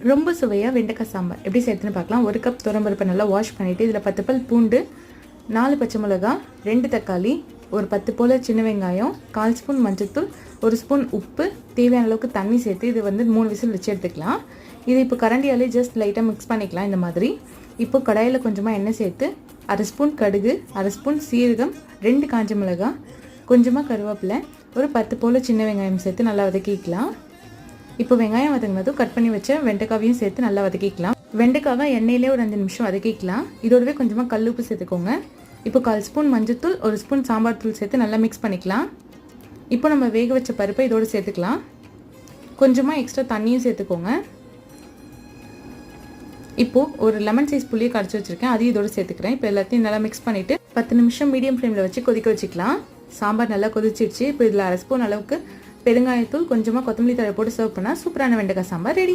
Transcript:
ரொம்ப சுவையாக வெண்டைக்காய் சாம்பார் எப்படி செய்யறதுன்னு பார்க்கலாம். 1 கப் துவரம்பருப்பை நல்லா வாஷ் பண்ணிவிட்டு இதில் 10 பல் பூண்டு, 4 பச்சை மிளகா, 2 தக்காளி, ஒரு 10 போல் சின்ன வெங்காயம், 1/4 ஸ்பூன் மஞ்சள்தூள், 1 ஸ்பூன் உப்பு, தேவையான அளவுக்கு தண்ணி சேர்த்து இது 3 விசில் வச்சு எடுத்துக்கலாம். இது இப்போ கரண்டியாலே ஜஸ்ட் லைட்டாக மிக்ஸ் பண்ணிக்கலாம் இந்த மாதிரி. இப்போ கடாயில் கொஞ்சமாக எண்ணெய் சேர்த்து 1/2 ஸ்பூன் கடுகு, 1/2 ஸ்பூன் சீரகம், 2 காஞ்ச மிளகாய், கொஞ்சமாக கருவேப்பிலை, ஒரு 10 போல் சின்ன வெங்காயம் சேர்த்து நல்லா வதக்கிக்கலாம். இப்போ வெங்காயம் வதங்கினதும் கட் பண்ணி வச்ச வெண்டைக்காவையும் சேர்த்து நல்லா வதக்கிக்கலாம். வெண்டைக்காவை எண்ணெயிலே ஒரு 5 நிமிஷம் வதக்கிக்கலாம். இதோடவே கொஞ்சமாக கல் உப்பு சேர்த்துக்கோங்க. இப்போ 1/4 ஸ்பூன் மஞ்சள்தூள், 1 ஸ்பூன் சாம்பார் தூள் சேர்த்து நல்லா மிக்ஸ் பண்ணிக்கலாம். இப்போ நம்ம வேக வச்ச பருப்பை இதோடு சேர்த்துக்கலாம். கொஞ்சமாக எக்ஸ்ட்ரா தண்ணியும் சேர்த்துக்கோங்க. இப்போது ஒரு லெமன் சைஸ் புளியை கரைச்சி வச்சுருக்கேன், அதையும் இதோடு சேர்த்துக்கிறேன். இப்போ எல்லாத்தையும் நல்லா மிக்ஸ் பண்ணிவிட்டு 10 நிமிஷம் மீடியம் ஃப்ளேமில் வச்சு கொதிக்க வச்சுக்கலாம். சாம்பார் நல்லா கொதிச்சிடுச்சு. இப்போ இதில் 1/2 ஸ்பூன் அளவுக்கு பெருங்காயத்தூள், கொஞ்சமாக கொத்தமல்லி தழை போட்டு சர்வ் பண்ணால் சூப்பரான வெண்டைக்காய் சாம்பார் ரெடி.